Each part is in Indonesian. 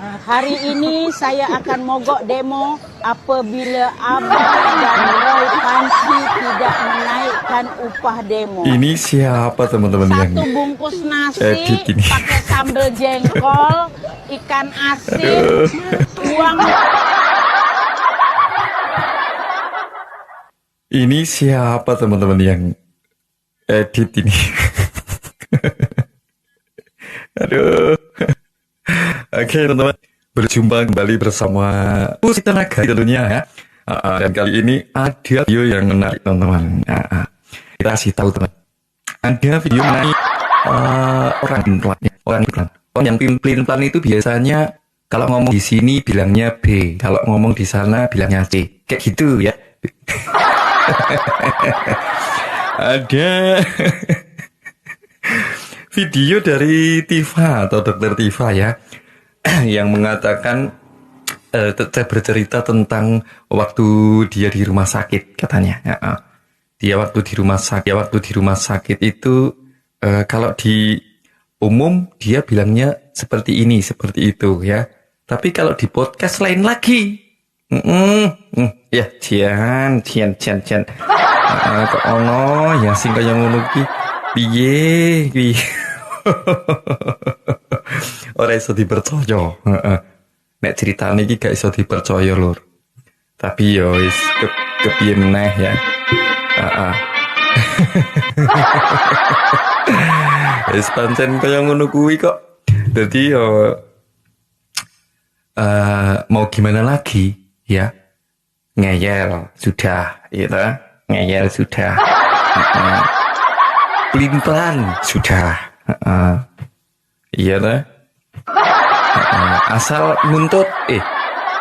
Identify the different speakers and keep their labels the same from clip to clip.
Speaker 1: Hari ini saya akan mogok demo apabila Abah dan Roy Panci tidak menaikkan upah demo.
Speaker 2: Ini siapa teman-teman yang
Speaker 1: Satu bungkus nasi
Speaker 2: edit ini?
Speaker 1: pakai sambal jengkol, ikan asin, uang.
Speaker 2: Ini siapa teman-teman yang edit ini? Aduh. Oke teman-teman, berjumpa kembali bersama Pusi Tenaga tentunya ya. Dan kali ini ada video yang menarik teman-teman. Kita kasih tahu teman. Ada video mengenai orang pelin-pelan. Orang yang pelin-pelan itu biasanya kalau ngomong di sini bilangnya B, kalau ngomong di sana bilangnya C. Kayak gitu ya. Ada video dari Tifa atau Dokter Tifa ya, yang mengatakan bercerita tentang waktu dia di rumah sakit katanya. Dia waktu di rumah sakit itu kalau di umum dia bilangnya seperti ini, seperti itu ya. Tapi kalau di podcast lain lagi. Ya, cian. Kok ono ya sing kaya ngono ki piye ki. Ora iso dipercaya. Nek ceritane iki gak iso dipercaya, Lur. Tapi yo wis kepiye meneh ya. Wis pancen kaya ngono kuwi kok. Dadi yo mau gimana lagi ya? Ngeyel sudah, gitu. Ngeyel sudah. Pelin-pelan sudah. Iya lah. Asal nuntut,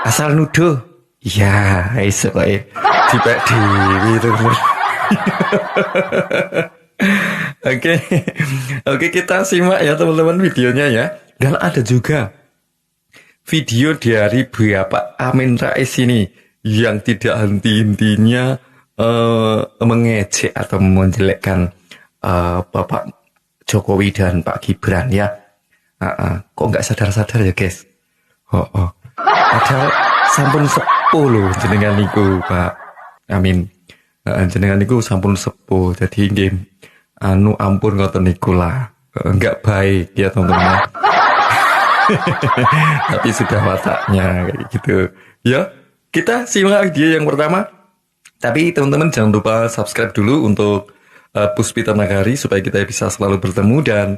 Speaker 2: asal nuduh. Ya, iso dibak dewi itu. Oke, kita simak ya teman-teman videonya ya. Dan ada juga video dari Bapak Amin Rais ini yang tidak henti-hentinya mengejek atau menjelekkan Bapak Jokowi dan Pak Gibran ya. Kok nggak sadar-sadar ya guys? Padahal sampun sepuh loh jenengan niku Pak Amin. Jenengan niku sampun sepuh. Jadi game ampun ngoten niku lah. Nggak baik ya teman-teman. Tapi sudah wataknya kayak gitu. Ya, kita simak video yang pertama. Tapi teman-teman jangan lupa subscribe dulu untuk Puspita Nagari supaya kita bisa selalu bertemu dan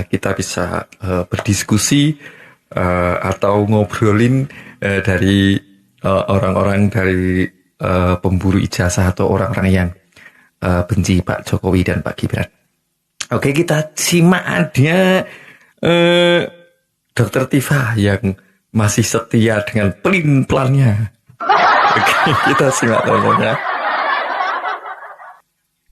Speaker 2: kita bisa berdiskusi atau ngobrolin dari orang-orang dari pemburu ijazah atau orang-orang yang benci Pak Jokowi dan Pak Gibran. Oke, kita simak ada Dokter Tifa yang masih setia dengan pelin-pelannya. Oke, kita simak teman-teman ya.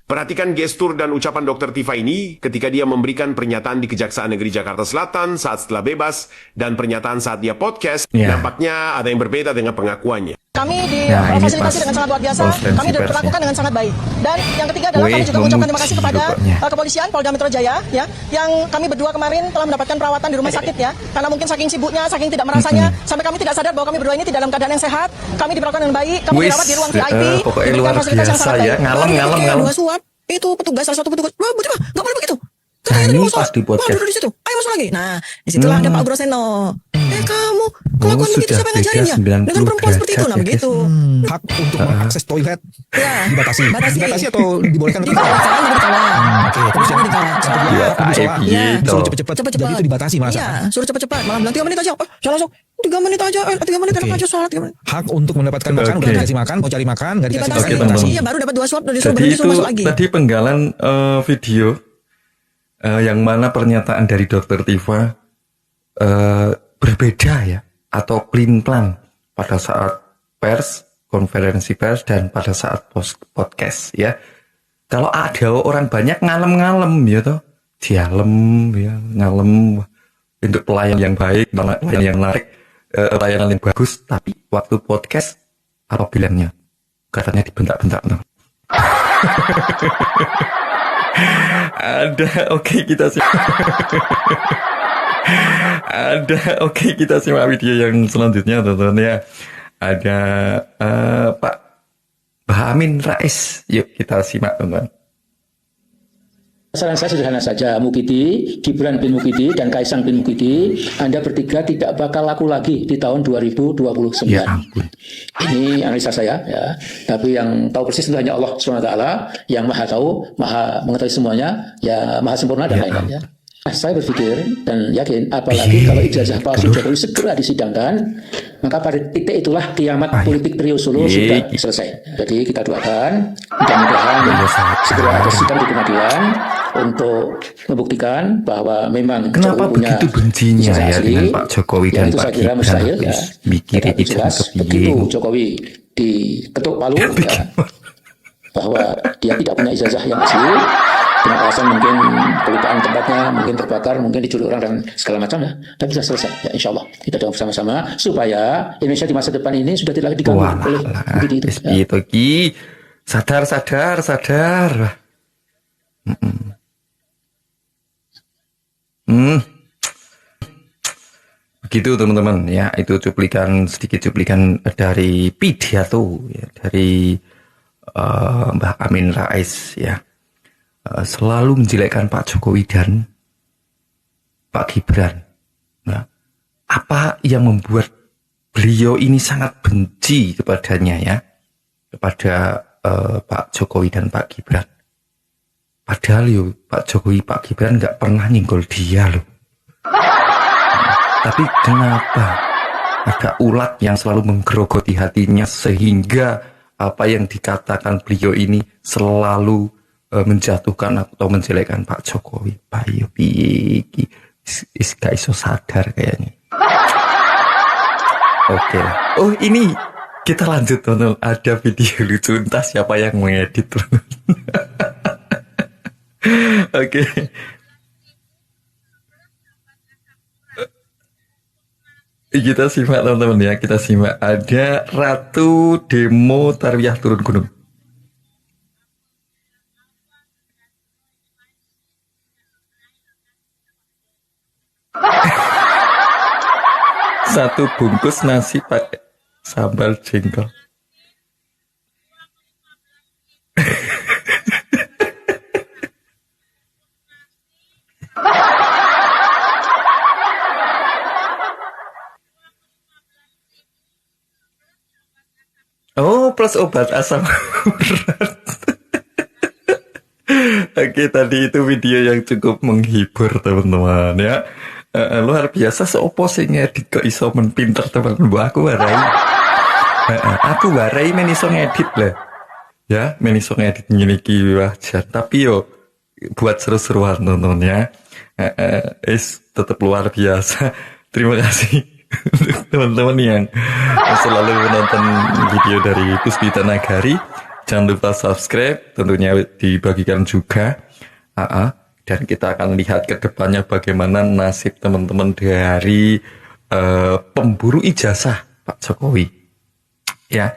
Speaker 3: Perhatikan gestur dan ucapan Dr. Tifa ini ketika dia memberikan pernyataan di Kejaksaan Negeri Jakarta Selatan saat setelah bebas dan pernyataan saat dia podcast. Nampaknya ada yang berbeda dengan pengakuannya.
Speaker 4: Kami difasilitasi dengan sangat luar biasa, kami diperlakukan dengan sangat baik. Dan yang ketiga adalah kami juga mengucapkan terima kasih kepada kepolisian Polda Metro Jaya ya, yang kami berdua kemarin telah mendapatkan perawatan di rumah sakit ya. Karena mungkin saking sibuknya, saking tidak merasanya, sampai kami tidak sadar bahwa kami berdua ini tidak dalam keadaan yang sehat. Kami diperlakukan dengan baik, kami dirawat di ruang VIP, diberikan fasilitas yang sangat baik.
Speaker 2: Ngalem.
Speaker 4: Dua suap, itu petugas, salah satu petugas, wah betul nggak boleh begitu.
Speaker 2: Ini pas di podcast.
Speaker 4: Duduk di situ. Ayo masuk lagi. Nah, disitulah ada Pak Broseno. Kamu kelakuan begitu siapa yang ngajarinnya? Dengan perempuan seperti itu, nah begitu.
Speaker 5: Hak untuk mengakses toilet dibatasi.
Speaker 4: Dibatasi
Speaker 5: atau dibolehkan?
Speaker 4: Oke, terus jangan dikawal.
Speaker 5: Suruh cepet-cepet. Jadi itu dibatasi masa.
Speaker 4: Iya, suruh cepet-cepet. Malah bilang 3 menit aja. Saya langsung 3 menit aja. 3 menit enak aja sholat 3 menit.
Speaker 5: Hak untuk mendapatkan makan, udah dikasih makan, mau cari makan, nggak dikasih makan.
Speaker 4: Dibatasi. Iya, baru dapat 2 suap, udah disuruh berhenti, suruh masuk lagi.
Speaker 2: Tadi penggalan video yang mana pernyataan dari Dokter Tifa berbeda ya, atau pelin-pelan pada saat konferensi pers dan pada saat podcast ya. Kalau ada orang banyak ngalem-ngalem ya toh, dialem ya, ngalem untuk pelayan yang baik, pelayan yang menarik, pelayanan yang bagus. Tapi waktu podcast apa bilangnya? Katanya dibentak-bentak no. Ada, oke, kita sih. Oke, kita simak video yang selanjutnya, teman-teman ya. Ada Pak Amin Rais. Yuk kita simak, teman-teman.
Speaker 6: Saran saya sederhana saja, Mukidi, Gibran bin Mukidi, dan Kaisang bin Mukidi, Anda bertiga tidak bakal laku lagi di tahun 2029.
Speaker 2: Ya ampun.
Speaker 6: Ini analisa saya, ya. Tapi yang tahu persis itu hanya Allah SWT, yang maha tahu, maha mengetahui semuanya, ya maha sempurna dan lain-lain. Ya. Saya berpikir dan yakin, apalagi kalau ijazah palsu Jokowi segera disidangkan, maka pada titik itulah kiamat politik trio Solo sudah selesai. Jadi kita doakan, mudah-mudahan segera ada sidang di pengadilan untuk membuktikan bahwa memang
Speaker 2: kenapa
Speaker 6: Jokowi punya
Speaker 2: begitu bencinya ya
Speaker 6: asli,
Speaker 2: dengan Pak Jokowi dan
Speaker 6: itu
Speaker 2: Pak
Speaker 6: saya kira
Speaker 2: Gibran?
Speaker 6: mustahil, ya.
Speaker 2: Mikirin
Speaker 6: Tetapi
Speaker 2: itu
Speaker 6: jelas begitu Jokowi diketuk palu, ya, bahwa dia tidak punya ijazah yang asli, dengan alasan mungkin kelupaan tempatnya, mungkin terbakar, mungkin dicuri orang dan segala macam, ya. Tapi sudah selesai, ya, insya Allah kita doa bersama-sama supaya Indonesia di masa depan ini sudah tidak lagi diganggu oleh begitu itu. Ya.
Speaker 2: Itu Ki, sadar. Begitu teman-teman ya, itu sedikit cuplikan dari pidato ya, dari Mbah Amin Rais ya. Selalu menjelekkan Pak Jokowi dan Pak Gibran. Nah, apa yang membuat beliau ini sangat benci kepadanya ya, kepada Pak Jokowi dan Pak Gibran? Padahal Pak Jokowi, Pak Gibran nggak pernah nyenggol dia loh. Tapi kenapa ada ulat yang selalu menggerogoti hatinya sehingga apa yang dikatakan beliau ini selalu menjatuhkan atau menjelekkan Pak Jokowi? Payo piki gak iso sadar kayaknya. Oke lah. Oh ini kita lanjut teman-teman. Ada video lucu, entah siapa yang mengedit. Oke. Kita simak teman-teman ya. Kita simak. Ada Ratu demo Tarwiyah turun gunung. Satu bungkus nasi pakai sambal jengkol. Oh, plus obat asam urat. Oke, tadi itu video yang cukup menghibur teman-teman ya. Luar biasa, seopo sing ngedit kok iso men pinter teman-teman. Aku warai. Aku warai men iso ngedit lah. Ya, men iso ngedit ngene iki wajar. Tapi yo buat seru-seruan teman-teman ya. Tetap luar biasa. Terima kasih untuk teman-teman yang selalu menonton video dari Puspita Nagari. Jangan lupa subscribe, tentunya dibagikan juga. Dan kita akan lihat ke depannya bagaimana nasib teman-teman dari pemburu ijazah Pak Jokowi. Ya,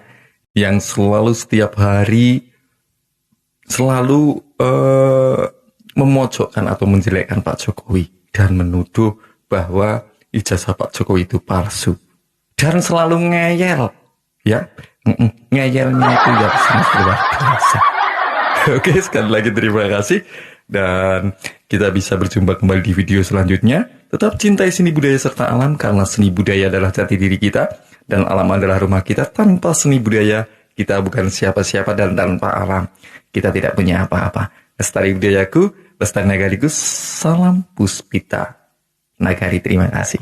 Speaker 2: yang selalu setiap hari selalu memojokkan atau menjelekkan Pak Jokowi dan menuduh bahwa ijazah Pak Jokowi itu palsu. Dan selalu ngeyel, ya. Ngeyelnya itu ya sangat luar biasa. Oke, sekali lagi terima kasih. Dan kita bisa berjumpa kembali di video selanjutnya. Tetap cintai seni budaya serta alam, karena seni budaya adalah jati diri kita dan alam adalah rumah kita. Tanpa seni budaya kita bukan siapa-siapa, dan tanpa alam kita tidak punya apa-apa. Lestari budayaku, lestari nagariku. Salam Puspita Nagari, terima kasih.